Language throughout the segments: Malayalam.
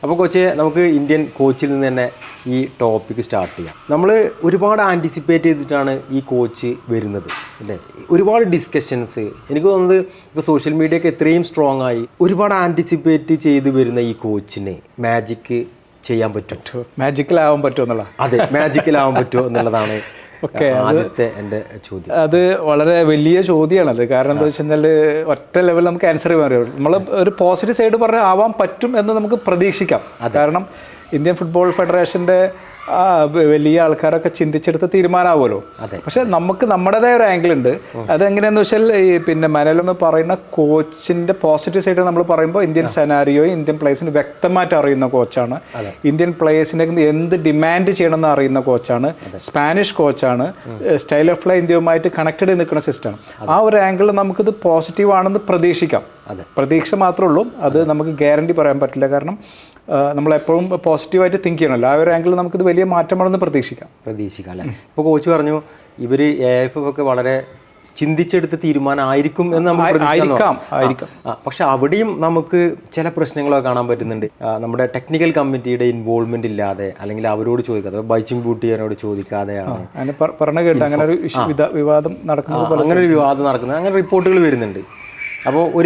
അപ്പോൾ കോച്ച്, നമുക്ക് ഇന്ത്യൻ കോച്ചിൽ നിന്ന് തന്നെ ഈ ടോപ്പിക്ക് സ്റ്റാർട്ട് ചെയ്യാം. നമ്മൾ ഒരുപാട് ആൻറ്റിസിപ്പേറ്റ് ചെയ്തിട്ടാണ് ഈ കോച്ച് വരുന്നത് അല്ലേ? ഒരുപാട് ഡിസ്കഷൻസ്, എനിക്ക് തോന്നുന്നത് ഇപ്പോൾ സോഷ്യൽ മീഡിയ ഒക്കെ എത്രയും സ്ട്രോങ് ആയി, ഒരുപാട് ആൻറ്റിസിപ്പേറ്റ് ചെയ്ത് വരുന്ന ഈ കോച്ചിനെ മാജിക്ക് ചെയ്യാൻ പറ്റുമോ, മാജിക്കലാവാൻ പറ്റുമോ എന്നുള്ള, അതെ മാജിക്കലാവാൻ പറ്റുമോ എന്നുള്ളതാണ് ആദ്യത്തെ എൻ്റെ ചോദ്യം. അത് വളരെ വലിയ ചോദ്യമാണത്. കാരണം എന്താ വെച്ച് കഴിഞ്ഞാൽ ഒറ്റ ലെവലിൽ നമുക്ക് ആൻസർ ചെയ്യാൻ അറിയാം. നമ്മൾ ഒരു പോസിറ്റീവ് സൈഡ് പറഞ്ഞാൽ ആവാൻ പറ്റും എന്ന് നമുക്ക് പ്രതീക്ഷിക്കാം. കാരണം ഇന്ത്യൻ ഫുട്ബോൾ ഫെഡറേഷൻ്റെ വലിയ ആൾക്കാരൊക്കെ ചിന്തിച്ചെടുത്ത തീരുമാനമാവുമല്ലോ. പക്ഷെ നമുക്ക് നമ്മുടേതായ ഒരു ആംഗിൾ ഉണ്ട്. അതെങ്ങനെയാണെന്ന് വെച്ചാൽ ഈ പിന്നെ മനലെന്ന് പറയുന്ന കോച്ചിൻ്റെ പോസിറ്റീവ് സൈഡ് നമ്മൾ പറയുമ്പോൾ ഇന്ത്യൻ സെനാരിയോയും ഇന്ത്യൻ പ്ലേയേഴ്സിന് വ്യക്തമായിട്ട് അറിയുന്ന കോച്ചാണ്. ഇന്ത്യൻ പ്ലേയേഴ്സിനെ എന്ത് ഡിമാൻഡ് ചെയ്യണമെന്ന് അറിയുന്ന കോച്ചാണ്. സ്പാനിഷ് കോച്ചാണ്. സ്റ്റൈൽ ഓഫ് പ്ലേ ഇന്ത്യയുമായിട്ട് കണക്റ്റഡ് നിൽക്കുന്ന സിസ്റ്റമാണ്. ആ ഒരു ആംഗിളിൽ നമുക്കിത് പോസിറ്റീവ് ആണെന്ന് പ്രതീക്ഷിക്കാം. പ്രതീക്ഷ മാത്രമേ ഉള്ളൂ, അത് നമുക്ക് ഗ്യാരണ്ടി പറയാൻ പറ്റില്ല. കാരണം നമ്മളെപ്പോഴും പോസിറ്റീവായിട്ട് തിങ്ക് ചെയ്യണമല്ലോ. ആ ഒരു ആംഗിളിൽ നമുക്കിത് വലിയ മാറ്റമാണെന്ന് പ്രതീക്ഷിക്കാം അല്ലേ? ഇപ്പോൾ കോച്ച് പറഞ്ഞു ഇവർ AIF ഒക്കെ വളരെ ചിന്തിച്ചെടുത്ത തീരുമാനമായിരിക്കും എന്ന് നമുക്ക് ആയിരിക്കാം. പക്ഷെ അവിടെയും നമുക്ക് ചില പ്രശ്നങ്ങളൊക്കെ കാണാൻ പറ്റുന്നുണ്ട്. നമ്മുടെ ടെക്നിക്കൽ കമ്മിറ്റിയുടെ ഇൻവോൾവ്മെന്റ് ഇല്ലാതെ, അല്ലെങ്കിൽ അവരോട് ചോദിക്കാതെ, ബൈച്ചിങ് ബൂട്ടിയനോട് ചോദിക്കാതെയാണ് പറഞ്ഞു കേട്ടോ അങ്ങനെ ഒരു വിവാദം നടക്കുന്നത്. അങ്ങനെ ഒരു വിവാദം നടക്കുന്നത്, അങ്ങനെ റിപ്പോർട്ടുകൾ വരുന്നുണ്ട്. അപ്പോൾ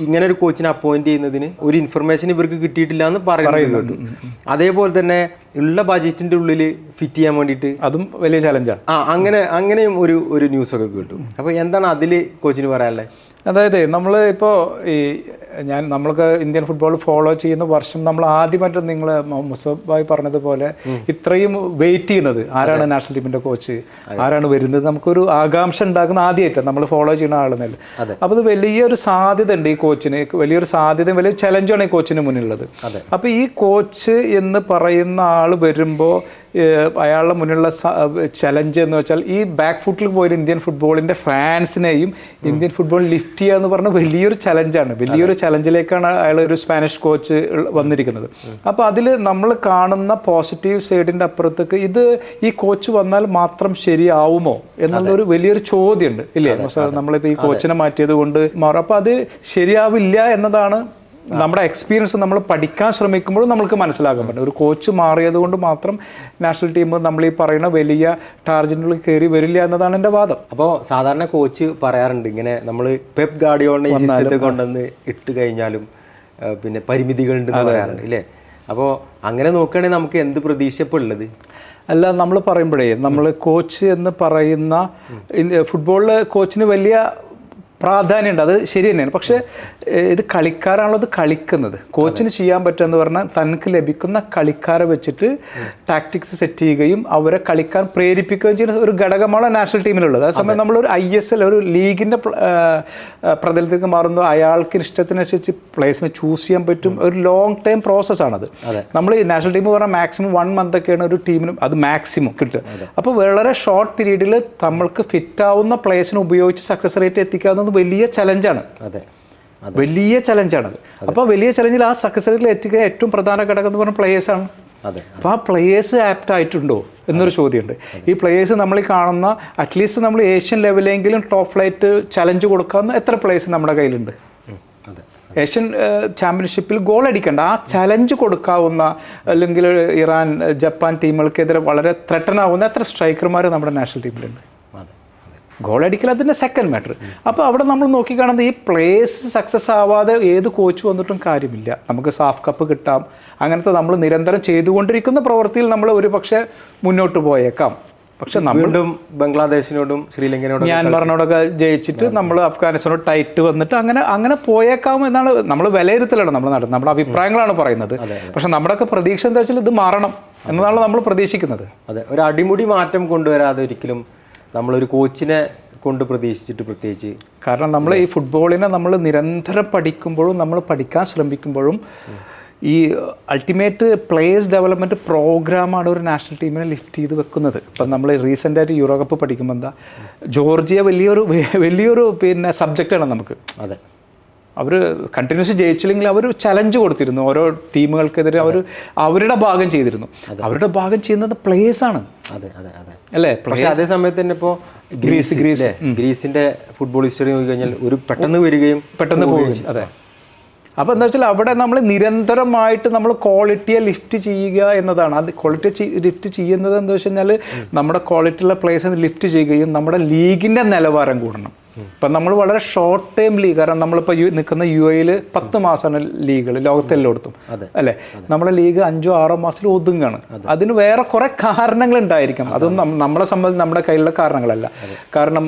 ഇങ്ങനെ ഒരു കോച്ചിനെ അപ്പോയിന്റ് ചെയ്യുന്നതിന് ഒരു ഇൻഫർമേഷൻ ഇവർക്ക് കിട്ടിയിട്ടില്ല എന്ന് പറയുന്നത്. അതേപോലെ തന്നെ ഉള്ള ബജറ്റിന്റെ ഉള്ളിൽ ഫിറ്റ് ചെയ്യാൻ വേണ്ടിയിട്ട് അതും വലിയ ചലഞ്ചാണ്. അങ്ങനെയും ഒരു ന്യൂസൊക്കെ കിട്ടും. അപ്പോൾ എന്താണ് അതിൽ കോച്ചിന് പറയാനുള്ളത്? അതായത് നമ്മൾ ഇപ്പോൾ നമ്മൾക്ക് ഇന്ത്യൻ ഫുട്ബോൾ ഫോളോ ചെയ്യുന്ന വർഷം നമ്മൾ ആദ്യമായിട്ട് നിങ്ങൾ മുസബായി പറഞ്ഞതുപോലെ ഇത്രയും വെയിറ്റ് ചെയ്യുന്നത് ആരാണ് നാഷണൽ ടീമിൻ്റെ കോച്ച്, ആരാണ് വരുന്നത്, നമുക്കൊരു ആകാംക്ഷ ഉണ്ടാക്കുന്ന ആദ്യമായിട്ടാണ് നമ്മൾ ഫോളോ ചെയ്യുന്ന ആളെന്നല്ല. അപ്പോൾ ഇത് വലിയൊരു സാധ്യത ഉണ്ട് ഈ കോച്ചിന്, വലിയൊരു സാധ്യതയും വലിയ ചലഞ്ചാണ് ഈ കോച്ചിന് മുന്നിലുള്ളത്. അപ്പോൾ ഈ കോച്ച് എന്ന് പറയുന്ന ആൾ വരുമ്പോൾ അയാളുടെ മുന്നിലുള്ള ചലഞ്ച് എന്ന് വെച്ചാൽ ഈ ബാക്ക് ഫുട്ടിൽ പോയിട്ട് ഇന്ത്യൻ ഫുട്ബോളിൻ്റെ ഫാൻസിനെയും ഇന്ത്യൻ ഫുട്ബോൾ ലിഫ്റ്റ് ചെയ്യുക എന്ന് പറഞ്ഞാൽ വലിയൊരു ചലഞ്ചാണ്. വലിയൊരു ചലഞ്ചിലേക്കാണ് അയാൾ ഒരു സ്പാനിഷ് കോച്ച് വന്നിരിക്കുന്നത്. അപ്പോൾ അതിൽ നമ്മൾ കാണുന്ന പോസിറ്റീവ് സൈഡിൻ്റെ അപ്പുറത്തേക്ക് ഈ കോച്ച് വന്നാൽ മാത്രം ശരിയാവുമോ എന്നുള്ളൊരു വലിയൊരു ചോദ്യമുണ്ട് ഇല്ലേ? നമ്മളിപ്പോൾ ഈ കോച്ചിനെ മാറ്റിയത് കൊണ്ട് മാറും. അപ്പോൾ അത് ശരിയാവില്ല എന്നതാണ് നമ്മുടെ എക്സ്പീരിയൻസ്. നമ്മൾ പഠിക്കാൻ ശ്രമിക്കുമ്പോഴും നമുക്ക് മനസ്സിലാക്കാൻ പറ്റും ഒരു കോച്ച് മാറിയത് കൊണ്ട് മാത്രം നാഷണൽ ടീം നമ്മൾ ഈ പറയുന്ന വലിയ ടാർജറ്റുകളിൽ കയറി വരില്ല എന്നതാണ് എൻ്റെ വാദം. അപ്പോൾ സാധാരണ കോച്ച് പറയാറുണ്ട് ഇങ്ങനെ, നമ്മൾ പെപ് ഗാർഡിയോളിനെ ഈ സിസ്റ്റത്തിൽ കൊണ്ടുവന്ന് ഇട്ട് കഴിഞ്ഞാലും പിന്നെ പരിമിതികളുണ്ടെന്ന് പറയാറുണ്ട് ഇല്ലേ? അപ്പോൾ അങ്ങനെ നോക്കുകയാണെങ്കിൽ നമുക്ക് എന്ത് പ്രതീക്ഷ ഇപ്പോൾ ഉള്ളത്? അല്ല, നമ്മൾ പറയുമ്പോഴേ നമ്മൾ കോച്ച് എന്ന് പറയുന്ന ഫുട്ബോളിൽ കോച്ചിന് വലിയ പ്രാധാന്യമുണ്ട്, അത് ശരി തന്നെയാണ്. പക്ഷേ ഇത് കളിക്കാരാണല്ലോ ഇത് കളിക്കുന്നത്. കോച്ചിന് ചെയ്യാൻ പറ്റുമെന്ന് പറഞ്ഞാൽ തനിക്ക് ലഭിക്കുന്ന കളിക്കാരെ വെച്ചിട്ട് ടാക്ടിക്സ് സെറ്റ് ചെയ്യുകയും അവരെ കളിക്കാൻ പ്രേരിപ്പിക്കുകയും ചെയ്യുന്ന ഒരു ഘടകമാണ് നാഷണൽ ടീമിലുള്ളത്. അതേസമയം നമ്മളൊരു ISL ഒരു ലീഗിൻ്റെ പ്രതലത്തിലേക്ക് മാറുമ്പോൾ അയാൾക്ക് ഇഷ്ടത്തിനനുസരിച്ച് പ്ലേയേഴ്സിനെ ചൂസ് ചെയ്യാൻ പറ്റും. ഒരു ലോങ് ടൈം പ്രോസസ്സാണത്. നമ്മൾ ഈ നാഷണൽ ടീം പറഞ്ഞാൽ മാക്സിമം 1 month ഒക്കെയാണ് ഒരു ടീമിനും അത് മാക്സിമം കിട്ടുക. അപ്പോൾ വളരെ ഷോർട്ട് പീരീഡിൽ നമ്മൾക്ക് ഫിറ്റാവുന്ന പ്ലേയേഴ്സിനെ ഉപയോഗിച്ച് സക്സസ് റേറ്റ് എത്തിക്കാവുന്ന വലിയ ചലഞ്ചാണ്. വലിയ ചലഞ്ചാണത്. അപ്പോൾ വലിയ ചലഞ്ചിൽ ആ സക്സസ് റേറ്റിൽ എത്തിക്കുക ഏറ്റവും പ്രധാന ഘടകം എന്ന് പറഞ്ഞ പ്ലേയേഴ്സാണ്. അപ്പോൾ ആ പ്ലേയേഴ്സ് ആപ്റ്റ് ആയിട്ടുണ്ടോ എന്നൊരു ചോദ്യമുണ്ട്. ഈ പ്ലേയേഴ്സ് നമ്മൾ കാണുന്ന അറ്റ്ലീസ്റ്റ് നമ്മൾ ഏഷ്യൻ ലെവലെങ്കിലും ടോപ്പ് ഫ്ലൈറ്റ് ചലഞ്ച് കൊടുക്കാവുന്ന എത്ര പ്ലേയേഴ്സ് നമ്മുടെ കയ്യിലുണ്ട്? ഏഷ്യൻ ചാമ്പ്യൻഷിപ്പിൽ ഗോൾ അടിക്കേണ്ട ആ ചലഞ്ച് കൊടുക്കാവുന്ന, അല്ലെങ്കിൽ ഇറാൻ, ജപ്പാൻ ടീമുകൾക്കെതിരെ വളരെ ത്രെട്ടനാവുന്ന എത്ര സ്ട്രൈക്കർമാർ നമ്മുടെ നാഷണൽ ടീമിലുണ്ട്? ഗോൾ അടിക്കൽ അതിൻ്റെ സെക്കൻഡ് മാറ്റർ. അപ്പോൾ അവിടെ നമ്മൾ നോക്കിക്കാണുന്നത് ഈ പ്ലേയേഴ്സ് സക്സസ് ആവാതെ ഏത് കോച്ച് വന്നിട്ടും കാര്യമില്ല. നമുക്ക് സാഫ് കപ്പ് കിട്ടാം, അങ്ങനത്തെ നമ്മൾ നിരന്തരം ചെയ്തുകൊണ്ടിരിക്കുന്ന പ്രവൃത്തിയിൽ നമ്മൾ ഒരു പക്ഷേ മുന്നോട്ട് പോയേക്കാം. പക്ഷെ നമ്മളും ബംഗ്ലാദേശിനോടും ശ്രീലങ്കനോടും മ്യാൻമറിനോടൊക്കെ ജയിച്ചിട്ട് നമ്മൾ അഫ്ഗാനിസ്ഥാനോട് ടൈറ്റ് വന്നിട്ട് അങ്ങനെ പോയേക്കാം എന്നാണ് നമ്മൾ വിലയിരുത്തലാണ് നമ്മൾ നടത്തുന്നത്. നമ്മുടെ അഭിപ്രായങ്ങളാണ് പറയുന്നത്. പക്ഷെ നമ്മുടെയൊക്കെ പ്രതീക്ഷ എന്താ വെച്ചാൽ ഇത് മാറണം എന്നതാണ് നമ്മൾ പ്രതീക്ഷിക്കുന്നത്. അതെ, ഒരു അടിമുടി മാറ്റം കൊണ്ടുവരാതെ ഒരിക്കലും നമ്മളൊരു കോച്ചിനെ കൊണ്ട് പ്രതീക്ഷിച്ചിട്ട് പ്രത്യേകിച്ച്. കാരണം നമ്മൾ ഈ ഫുട്ബോളിനെ നമ്മൾ നിരന്തരം പഠിക്കുമ്പോഴും നമ്മൾ പഠിക്കാൻ ശ്രമിക്കുമ്പോഴും ഈ അൾട്ടിമേറ്റ് പ്ലേയേഴ്സ് ഡെവലപ്മെൻറ്റ് പ്രോഗ്രാമാണ് ഒരു നാഷണൽ ടീമിനെ ലിഫ്റ്റ് ചെയ്ത് വെക്കുന്നത്. ഇപ്പം നമ്മൾ റീസെൻ്റായിട്ട് യൂറോ കപ്പ് പഠിക്കുമ്പോൾ എന്താ, ജോർജിയ വലിയൊരു പിന്നെ സബ്ജക്റ്റാണ് നമുക്ക്. അതെ, അവർ കണ്ടിന്യൂസ് ജയിച്ചില്ലെങ്കിൽ അവർ ചലഞ്ച് കൊടുത്തിരുന്നു ഓരോ ടീമുകൾക്കെതിരെ. അവരുടെ ഭാഗം ചെയ്തിരുന്നു. അവരുടെ ഭാഗം ചെയ്യുന്നത് പ്ലേയേഴ്സാണ്. അല്ലേ? പക്ഷേ അതേ സമയത്ത് തന്നെ ഇപ്പോൾ ഗ്രീസിൻ്റെ ഫുട്ബോൾ ഹിസ്റ്ററി നോക്കി കഴിഞ്ഞാൽ ഒരു പെട്ടെന്ന് വരികയും പെട്ടെന്ന് പോവുകയും. അതെ, അപ്പോൾ എന്താ വെച്ചാൽ അവിടെ നമ്മൾ നിരന്തരമായിട്ട് നമ്മൾ ക്വാളിറ്റിയെ ലിഫ്റ്റ് ചെയ്യുക എന്നതാണ്. അത് ക്വാളിറ്റി ലിഫ്റ്റ് ചെയ്യുന്നത് എന്താ വെച്ച് കഴിഞ്ഞാൽ നമ്മുടെ ക്വാളിറ്റിയുള്ള പ്ലേയേഴ്സിനെ ലിഫ്റ്റ് ചെയ്യുകയും നമ്മുടെ ലീഗിൻ്റെ നിലവാരം കൂടണം. ഇപ്പം നമ്മൾ വളരെ ഷോർട്ട് ടൈം ലീഗ്, കാരണം നമ്മളിപ്പോൾ നിൽക്കുന്ന UAE 10 മാസമാണ് ലീഗുകൾ ലോകത്തെല്ലായിടത്തും അല്ലേ. നമ്മുടെ ലീഗ് 5-6 മാസത്തിൽ ഒതുങ്ങാണ്. അതിന് വേറെ കുറേ കാരണങ്ങൾ ഉണ്ടായിരിക്കും. അതൊന്നും നമ്മളെ സംബന്ധിച്ച് നമ്മുടെ കയ്യിലുള്ള കാരണങ്ങളല്ല. കാരണം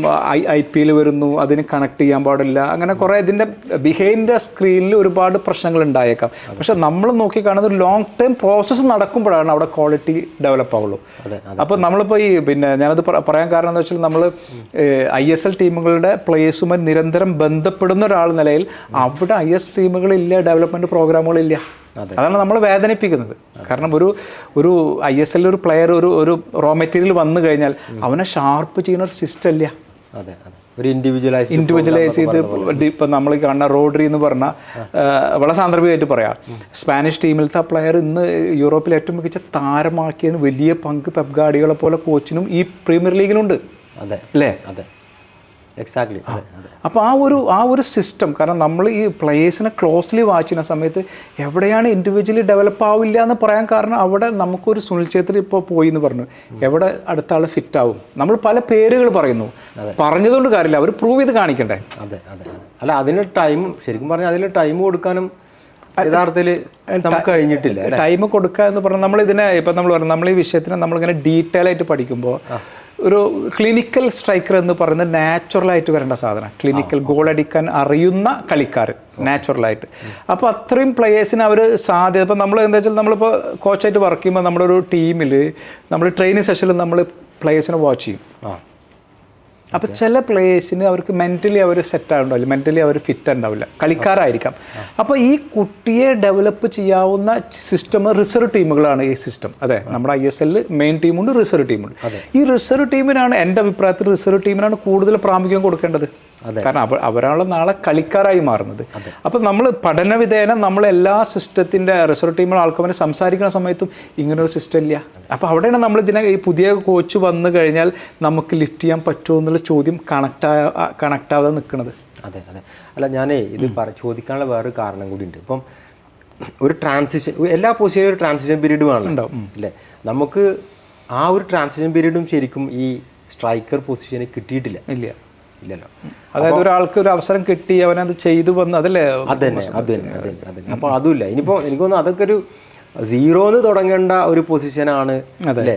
IPL വരുന്നു, അതിന് കണക്ട് ചെയ്യാൻ പാടില്ല, അങ്ങനെ കുറേ ഇതിൻ്റെ ബിഹൈൻഡ് ദ സ്ക്രീനിൽ ഒരുപാട് പ്രശ്നങ്ങൾ ഉണ്ടായേക്കാം. പക്ഷെ നമ്മൾ നോക്കി കാണുന്നത് ലോങ് ടൈം പ്രോസസ്സ് നടക്കുമ്പോഴാണ് അവിടെ ക്വാളിറ്റി ഡെവലപ്പ് ആവുള്ളൂ. അപ്പോൾ നമ്മളിപ്പോൾ പിന്നെ ഞാനത് പറയാൻ കാരണം എന്താ വെച്ചാൽ നമ്മൾ ISL ടീമുകളുടെ പ്ലേയേഴ്സുമായി നിരന്തരം ബന്ധപ്പെടുന്ന ഒരാൾ നിലയിൽ അവിടെ IS ടീമുകളില്ല, ഡെവലപ്മെൻറ്റ് പ്രോഗ്രാമുകളില്ല. അതാണ് നമ്മൾ വേദനിപ്പിക്കുന്നത്. കാരണം ഒരു ISL ഒരു പ്ലെയർ ഒരു റോ മെറ്റീരിയൽ വന്നു കഴിഞ്ഞാൽ അവനെ ഷാർപ്പ് ചെയ്യുന്ന ഒരു സിസ്റ്റം ഇല്ല. ഒരു ഇൻഡിവിജ്വലൈസ് ചെയ്ത് ഇപ്പം നമ്മൾ കാണുന്ന റോഡ്രി എന്ന് പറഞ്ഞാൽ വളരെ സാന്ദർഭികമായിട്ട് പറയാം, സ്പാനിഷ് ടീമിലത്തെ ആ പ്ലെയർ ഇന്ന് യൂറോപ്പിൽ ഏറ്റവും മികച്ച താരമാക്കിയതിന് വലിയ പങ്ക് പെപ് ഗാർഡിയോള പോലെ കോച്ചിനും ഈ പ്രീമിയർ ലീഗിലുണ്ട് അല്ലേ. എക്സാക്ട്ലി. അപ്പോൾ ആ ഒരു സിസ്റ്റം, കാരണം നമ്മൾ ഈ പ്ലേയേഴ്സിനെ ക്ലോസ്ലി വാച്ച് ചെയ്യുന്ന സമയത്ത് എവിടെയാണ് ഇൻഡിവിജ്വലി ഡെവലപ്പ് ആവില്ല എന്ന് പറയാൻ കാരണം അവിടെ നമുക്കൊരു സുനിൽ ഛേത്രി ഇപ്പോൾ പോയി എന്ന് പറഞ്ഞു, എവിടെ അടുത്ത ആൾ ഫിറ്റ് ആവും. നമ്മൾ പല പേരുകൾ പറയുന്നു, പറഞ്ഞതുകൊണ്ട് കാര്യമില്ല, അവർ പ്രൂവ് ചെയ്ത് കാണിക്കണ്ടേ. അല്ല, അതിന് ടൈം, ശരിക്കും പറഞ്ഞാൽ അതിന് ടൈം കൊടുക്കാനും യഥാർത്ഥത്തിൽ നമുക്ക് കഴിഞ്ഞിട്ടില്ല. ടൈം കൊടുക്കുക എന്ന് പറഞ്ഞാൽ നമ്മളിതിനെ ഇപ്പം നമ്മൾ പറഞ്ഞു, നമ്മൾ ഈ വിഷയത്തിനെ നമ്മളിങ്ങനെ ഡീറ്റെയിൽ ആയിട്ട് പഠിക്കുമ്പോൾ ഒരു ക്ലിനിക്കൽ സ്ട്രൈക്കർ എന്ന് പറയുന്നത് നാച്ചുറലായിട്ട് വരേണ്ട സാധനം. ക്ലിനിക്കൽ ഗോൾ അടിക്കാൻ അറിയുന്ന കളിക്കാർ നാച്ചുറലായിട്ട്. അപ്പോൾ അത്രയും പ്ലേയേഴ്സിന് അവർ സാധ്യത, ഇപ്പോൾ നമ്മൾ എന്താ വെച്ചാൽ നമ്മളിപ്പോൾ കോച്ചായിട്ട് വർക്ക് ചെയ്യുമ്പോൾ നമ്മുടെ ഒരു ടീമിൽ നമ്മൾ ട്രെയിനിങ് സെഷനിൽ നമ്മൾ പ്ലേയേഴ്സിനെ വാച്ച് ചെയ്യും. അപ്പോൾ ചില പ്ലേയേഴ്സിന് അവർക്ക് മെൻ്റലി അവർ സെറ്റ് ആവുണ്ടാവില്ല, മെൻ്റലി അവർ ഫിറ്റ് ഉണ്ടാവില്ല, കളിക്കാരായിരിക്കാം. അപ്പോൾ ഈ കുട്ടിയെ ഡെവലപ്പ് ചെയ്യാവുന്ന സിസ്റ്റം റിസർവ് ടീമുകളാണ് ഈ സിസ്റ്റം. അതെ, നമ്മുടെ ISL മെയിൻ ടീമുണ്ട്, റിസർവ് ടീമുണ്ട്. ഈ റിസർവ് ടീമിനാണ് എൻ്റെ അഭിപ്രായത്തിൽ റിസർവ് ടീമിനാണ് കൂടുതൽ പ്രാമുഖ്യം കൊടുക്കേണ്ടത്. കാരണം അവരാണ് നാളെ കളിക്കാരായി മാറുന്നത്. അപ്പം നമ്മൾ പഠനവിധേന നമ്മൾ എല്ലാ സിസ്റ്റത്തിൻ്റെ റിസർവ് ടീമുള്ള ആൾക്കാരെ സംസാരിക്കുന്ന സമയത്തും ഇങ്ങനൊരു സിസ്റ്റം ഇല്ല. അപ്പോൾ അവിടെയാണ് നമ്മൾ ഇതിനെ ഈ പുതിയ കോച്ച് വന്നു കഴിഞ്ഞാൽ നമുക്ക് ലിഫ്റ്റ് ചെയ്യാൻ പറ്റുമോ എന്നുള്ള ചോദ്യം കണക്ട് ആവാതെ നിൽക്കുന്നത്. അതെ. അല്ല, ഞാനേ ഇത് ചോദിക്കാനുള്ള വേറൊരു കാരണം കൂടി ഉണ്ട്. ഇപ്പം ഒരു ട്രാൻസിഷൻ, എല്ലാ പൊസിഷനും ഒരു ട്രാൻസിഷൻ പീരീഡ് വേണം അല്ലേ. നമുക്ക് ആ ഒരു ട്രാൻസിഷൻ പീരീഡും ശരിക്കും ഈ സ്ട്രൈക്കർ പൊസിഷന് കിട്ടിയിട്ടില്ല. ഇല്ലല്ലോ. അതായത് ഒരാൾക്ക് ഒരു അവസരം കിട്ടി, അവനത് ചെയ്തു വന്ന്, അതല്ലേ. അതന്നെ. അപ്പോൾ അതുമില്ല. ഇനിയിപ്പോൾ എനിക്ക് തോന്നുന്നു അതൊക്കെ ഒരു സീറോന്ന് തുടങ്ങേണ്ട ഒരു പൊസിഷനാണ് അല്ലേ.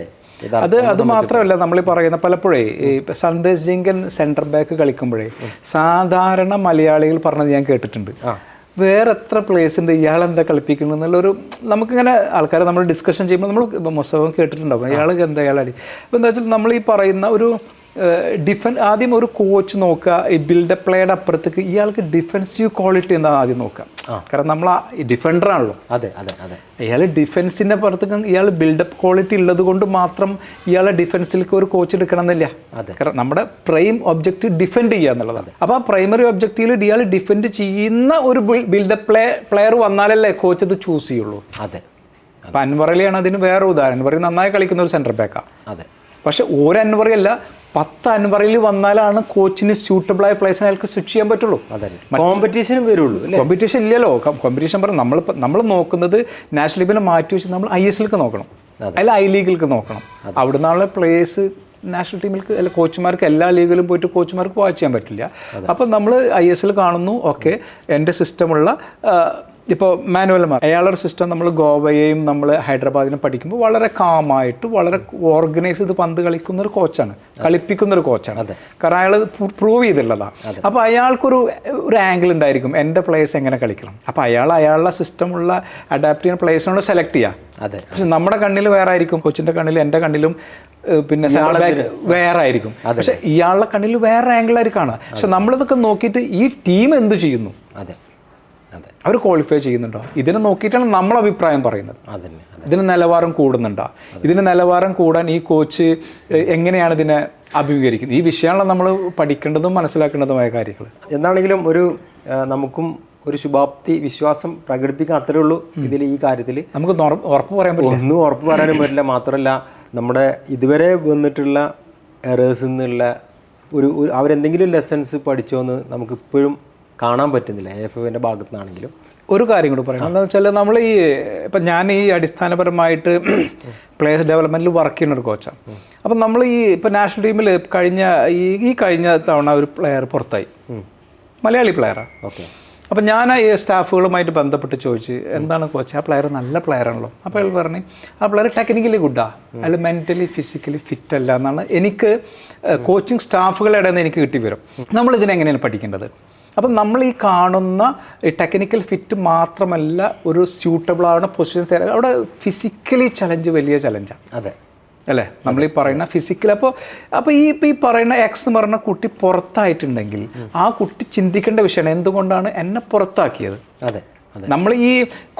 അത് മാത്രമല്ല, നമ്മൾ ഈ പറയുന്ന പലപ്പോഴേ ഈ സന്ദേശ് ജിങ്കൻ സെൻറ്റർ ബാക്ക് കളിക്കുമ്പോഴേ സാധാരണ മലയാളികൾ പറഞ്ഞത് ഞാൻ കേട്ടിട്ടുണ്ട്, വേറെ എത്ര പ്ലേസ് ഉണ്ട്, ഇയാളെന്താ കളിപ്പിക്കുന്നത് എന്നുള്ളൊരു നമുക്കിങ്ങനെ ആൾക്കാരെ നമ്മൾ ഡിസ്കഷൻ ചെയ്യുമ്പോൾ നമ്മൾ മുസ്തഫ കേട്ടിട്ടുണ്ടാവും, ഇയാൾ എന്താ ഇയാളടി. അപ്പോൾ എന്താ വെച്ചാൽ നമ്മൾ ഈ പറയുന്ന ഒരു ആദ്യം ഒരു കോച്ച് നോക്കുക, ഈ ബിൽഡപ്പ് പ്ലേയുടെ അപ്പുറത്തേക്ക് ഇയാൾക്ക് ഡിഫെൻസീവ് ക്വാളിറ്റി എന്താ ആദ്യം നോക്കുക. കാരണം നമ്മൾ ഡിഫൻഡറാണല്ലോ. ഇയാൾ ഡിഫെൻസിൻ്റെ പുറത്തേക്ക് ഇയാൾ ബിൽഡപ്പ് ക്വാളിറ്റി ഉള്ളത് കൊണ്ട് മാത്രം ഇയാളെ ഡിഫെൻസിലേക്ക് ഒരു കോച്ച് എടുക്കണം എന്നില്ല. കാരണം നമ്മുടെ പ്രൈം ഒബ്ജക്റ്റീവ് ഡിഫെൻഡ് ചെയ്യുക എന്നുള്ളതാണ്. അപ്പോൾ ആ പ്രൈമറി ഒബ്ജക്റ്റീവിൽ ഇയാൾ ഡിഫെൻഡ് ചെയ്യുന്ന ഒരു ബിൽഡപ്പ് പ്ലെയർ വന്നാലല്ലേ കോച്ച് ഇത് ചൂസ് ചെയ്യുള്ളൂ. അപ്പം അൻവർ അലിയാണ് അതിന് വേറെ ഉദാഹരണം. അൻവർ അലി നന്നായി കളിക്കുന്ന ഒരു സെൻറ്റർ ബാക്കാണ്. പക്ഷെ ഒരു അൻവർ അലി അല്ല, 10 അൻവറിൽ വന്നാലാണ് കോച്ചിന് സ്യൂട്ടബിളായ പ്ലേസിനെ അയാൾക്ക് സ്വിച്ച് ചെയ്യാൻ പറ്റുള്ളൂ. കോമ്പറ്റീഷനും വരുള്ളൂ. കോമ്പറ്റീഷൻ ഇല്ലല്ലോ. കോമ്പറ്റീഷൻ പറഞ്ഞാൽ നമ്മൾ നോക്കുന്നത് നാഷണൽ ലീഗിനെ മാറ്റി വെച്ച് നമ്മൾ ISLക്ക് നോക്കണം, അല്ല I ലീഗിലേക്ക് നോക്കണം. അവിടെ നിന്നുള്ള പ്ലേയേഴ്സ് നാഷണൽ ടീമിലേക്ക് അല്ല കോച്ചുമാർക്ക് എല്ലാ ലീഗിലും പോയിട്ട് കോച്ചുമാർക്ക് വാച്ച് ചെയ്യാൻ പറ്റില്ല. അപ്പം നമ്മൾ ISL കാണുന്നു, ഓക്കെ, എൻ്റെ സിസ്റ്റമുള്ള ഇപ്പോൾ മാനുവൽ അയാളൊരു സിസ്റ്റം നമ്മൾ ഗോവയെയും നമ്മൾ ഹൈദരാബാദിനെ പഠിക്കുമ്പോൾ വളരെ കാമായിട്ട് വളരെ ഓർഗനൈസ് ചെയ്ത് പന്ത് കളിക്കുന്ന ഒരു കോച്ചാണ്, കളിപ്പിക്കുന്നൊരു കോച്ചാണ്. കാരണം അയാൾ പ്രൂവ് ചെയ്തിട്ടുള്ളതാണ്. അപ്പോൾ അയാൾക്കൊരു ആംഗിൾ ഉണ്ടായിരിക്കും, എൻ്റെ പ്ലേയേഴ്സ് എങ്ങനെ കളിക്കണം. അപ്പോൾ അയാളുടെ സിസ്റ്റമുള്ള അഡാപ്റ്റ് ചെയ്യുന്ന പ്ലേയേഴ്സിനോട് സെലക്ട് ചെയ്യുക. പക്ഷെ നമ്മുടെ കണ്ണിൽ വേറെ ആയിരിക്കും, കോച്ചിൻ്റെ കണ്ണിലും എൻ്റെ കണ്ണിലും പിന്നെ വേറെ ആയിരിക്കും. പക്ഷെ ഇയാളുടെ കണ്ണിൽ വേറെ ആംഗിളായിരിക്കും കാണുക. പക്ഷെ നമ്മളിതൊക്കെ നോക്കിയിട്ട് ഈ ടീം എന്ത് ചെയ്യുന്നു, അവർ ക്വാളിഫൈ ചെയ്യുന്നുണ്ടോ, ഇതിനെ നോക്കിയിട്ടാണ് നമ്മൾ അഭിപ്രായം പറയുന്നത്. ഇതിന് നിലവാരം കൂടുന്നുണ്ടോ, ഇതിന് നിലവാരം കൂടാൻ ഈ കോച്ച് എങ്ങനെയാണ് ഇതിനെ അഭിമുഖീകരിക്കുന്നത്, ഈ വിഷയമാണ് നമ്മൾ പഠിക്കേണ്ടതും മനസ്സിലാക്കേണ്ടതുമായ കാര്യങ്ങൾ. എന്താണെങ്കിലും നമുക്കും ഒരു ശുഭാപ്തി വിശ്വാസം പ്രകടിപ്പിക്കാൻ അത്രേ ഉള്ളൂ ഇതിൽ. ഈ കാര്യത്തിൽ നമുക്ക് ഉറപ്പ് പറയാൻ പറ്റില്ല, ഒന്നും ഉറപ്പ് പറയാനും പറ്റില്ല. മാത്രമല്ല നമ്മുടെ ഇതുവരെ വന്നിട്ടുള്ള എറേഴ്സിൽ നിന്നുള്ള അവരെന്തെങ്കിലും ലെസൺസ് പഠിച്ചോന്ന് നമുക്കിപ്പോഴും കാണാൻ പറ്റുന്നില്ല AFFന്റെ ഭാഗത്തു നിന്നാണെങ്കിലും. ഒരു കാര്യം കൂടി പറയാം, എന്താണെന്ന് വെച്ചാൽ നമ്മൾ ഈ ഇപ്പം ഞാൻ ഈ അടിസ്ഥാനപരമായിട്ട് പ്ലേയേഴ്സ് ഡെവലപ്മെൻറ്റിൽ വർക്ക് ചെയ്യുന്ന ഒരു കോച്ചാണ്. അപ്പം നമ്മൾ ഈ ഇപ്പം നാഷണൽ ടീമിൽ കഴിഞ്ഞ തവണ ഒരു പ്ലെയർ പുറത്തായി, മലയാളി പ്ലെയറാണ്. ഓക്കെ. അപ്പം ഞാൻ ഈ സ്റ്റാഫുകളുമായിട്ട് ബന്ധപ്പെട്ട് ചോദിച്ച് എന്താണ് കോച്ച്, ആ പ്ലെയർ നല്ല പ്ലെയറാണല്ലോ. അപ്പോൾ അയാൾ പറഞ്ഞു ആ പ്ലെയർ ടെക്നിക്കലി ഗുഡാണ്, അയാൾ മെൻ്റലി ഫിസിക്കലി ഫിറ്റ് അല്ല എന്നാണ് എനിക്ക് കോച്ചിങ് സ്റ്റാഫുകളുടെ ഇടയിൽ നിന്ന് എനിക്ക് കിട്ടി വരും. നമ്മളിതിനെങ്ങനെയാണ് പഠിക്കേണ്ടത്? അപ്പം നമ്മൾ ഈ കാണുന്ന ടെക്നിക്കൽ ഫിറ്റ് മാത്രമല്ല, ഒരു സ്യൂട്ടബിളാണ് പൊസിഷൻസ്, അവിടെ ഫിസിക്കലി ചലഞ്ച് വലിയ ചലഞ്ചാണ്. അതെ അല്ലേ? നമ്മൾ ഈ പറയുന്ന ഫിസിക്കൽ. അപ്പോൾ ഈ പറയുന്ന എക്സ് എന്ന് പറഞ്ഞ കുട്ടി പുറത്തായിട്ടുണ്ടെങ്കിൽ ആ കുട്ടി ചിന്തിക്കേണ്ട വിഷയമാണ് എന്തുകൊണ്ടാണ് എന്നെ പുറത്താക്കിയത്. അതെ. നമ്മൾ ഈ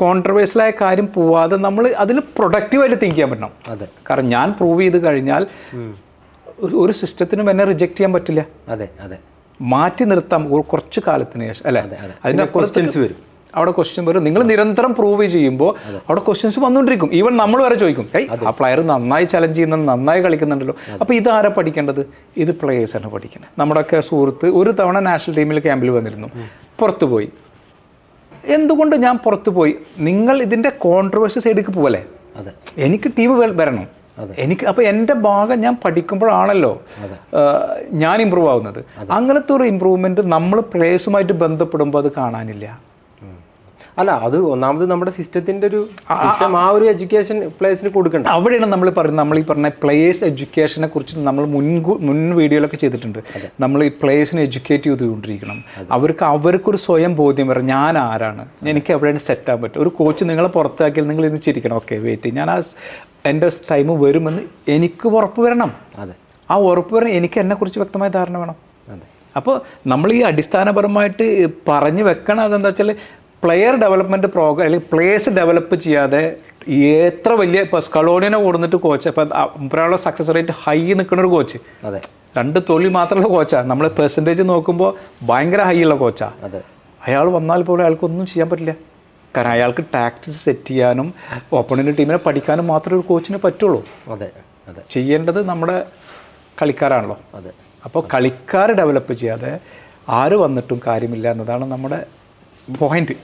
കോൺട്രവേഴ്സ്യലായ കാര്യം പോവാതെ നമ്മൾ അതിൽ പ്രൊഡക്റ്റീവായിട്ട് തിങ്ക് ചെയ്യാൻ പറ്റണം. അതെ. കാരണം ഞാൻ പ്രൂവ് ചെയ്ത് കഴിഞ്ഞാൽ ഒരു സിസ്റ്റത്തിനും എന്നെ റിജക്റ്റ് ചെയ്യാൻ പറ്റില്ല. അതെ. അതെ. മാറ്റി നിർത്താം കുറച്ച് കാലത്തിന് ശേഷം, അല്ലേ? അതിൻ്റെ ക്വസ്റ്റ്യൻസ് വരും, അവിടെ ക്വസ്റ്റ്യൻ വരും. നിങ്ങൾ നിരന്തരം പ്രൂവ് ചെയ്യുമ്പോൾ അവിടെ ക്വസ്റ്റ്യൻസ് വന്നുകൊണ്ടിരിക്കും. ഈവൻ നമ്മൾ വരെ ചോദിക്കും, ആ പ്ലെയർ നന്നായി ചലഞ്ച് ചെയ്യുന്നുണ്ട്, നന്നായി കളിക്കുന്നുണ്ടല്ലോ. അപ്പോൾ ഇതാരാ പഠിക്കേണ്ടത്? ഇത് പ്ലേയേഴ്സാണ് പഠിക്കേണ്ടത്. നമ്മുടെയൊക്കെ സുഹൃത്ത് ഒരു തവണ നാഷണൽ ടീമിൽ ക്യാമ്പിൽ വന്നിരുന്നു, പുറത്തു പോയി. എന്തുകൊണ്ട് ഞാൻ പുറത്തു പോയി? നിങ്ങൾ ഇതിൻ്റെ കോൺട്രവേഴ്സി സൈഡിലേക്ക് പോകല്ലേ? എനിക്ക് ടീം വരണം, എനിക്ക്. അപ്പോൾ എൻ്റെ ഭാഗം ഞാൻ പഠിക്കുമ്പോഴാണല്ലോ ഞാൻ ഇമ്പ്രൂവ് ആവുന്നത്. അങ്ങനത്തെ ഒരു ഇമ്പ്രൂവ്മെൻറ്റ് നമ്മൾ പ്ലേയേഴ്സുമായിട്ട് ബന്ധപ്പെടുമ്പോൾ അത് കാണാനില്ല. അല്ല, അത് ഒന്നാമത് നമ്മുടെ സിസ്റ്റത്തിൻ്റെ ഒരു സിസ്റ്റം, ആ ഒരു എഡ്യൂക്കേഷൻ പ്ലേയേഴ്സിന് കൊടുക്കണ്ട. അവിടെയാണ് നമ്മൾ പറയുന്നത്. നമ്മൾ ഈ പറഞ്ഞ പ്ലേയേഴ്സ് എഡ്യൂക്കേഷനെ കുറിച്ച് നമ്മൾ മുൻ വീഡിയോയിലൊക്കെ ചെയ്തിട്ടുണ്ട്. നമ്മൾ ഈ പ്ലേയേഴ്സിനെ എഡ്യൂക്കേറ്റ് ചെയ്തുകൊണ്ടിരിക്കണം. അവർക്കൊരു സ്വയം ബോധ്യം വരാം, ഞാൻ ആരാണ്, എനിക്ക് എവിടെയാണ് സെറ്റാൻ പറ്റും. ഒരു കോച്ച് നിങ്ങളെ പുറത്താക്കിയാൽ നിങ്ങൾ ഇന്ന് ചിരിക്കണം, ഓക്കെ വെയിറ്റ്, ഞാൻ എൻ്റെ ടൈം വരുമെന്ന് എനിക്ക് ഉറപ്പ് വരണം. അതെ. ആ ഉറപ്പ് വരണം, എനിക്ക് എന്നെക്കുറിച്ച് വ്യക്തമായ ധാരണ വേണം. അപ്പോൾ നമ്മൾ ഈ അടിസ്ഥാനപരമായിട്ട് പറഞ്ഞു വെക്കണം. അതെന്താ വെച്ചാൽ പ്ലെയർ ഡെവലപ്മെൻറ്റ് പ്രോഗ്രാം അല്ലെങ്കിൽ പ്ലേയേഴ്സ് ഡെവലപ്പ് ചെയ്യാതെ എത്ര വലിയ ഇപ്പോൾ സ്കളോണിനെ കൊടുത്തിട്ട് കോച്ച്, ഇപ്പം ഒരാളുടെ സക്സസ് റേറ്റ് ഹൈ നിൽക്കുന്ന ഒരു കോച്ച്, 2 തോൽവി മാത്രമുള്ള കോച്ചാണ്. നമ്മൾ പെർസെൻറ്റേജ് നോക്കുമ്പോൾ ഭയങ്കര ഹൈ ഉള്ള കോച്ചാണ്. അയാൾ വന്നാൽ പോലും അയാൾക്കൊന്നും ചെയ്യാൻ പറ്റില്ല. കാരണം അയാൾക്ക് ടാക്ടിക്സ് സെറ്റ് ചെയ്യാനും ഓപ്പണിൻ്റെ ടീമിനെ പഠിക്കാനും മാത്രമേ ഒരു കോച്ചിന് പറ്റുള്ളൂ. ചെയ്യേണ്ടത് നമ്മുടെ കളിക്കാരാണല്ലോ. അപ്പോൾ കളിക്കാർ ഡെവലപ്പ് ചെയ്യാതെ ആര് വന്നിട്ടും കാര്യമില്ല എന്നതാണ് നമ്മുടെ പോയിന്റ്.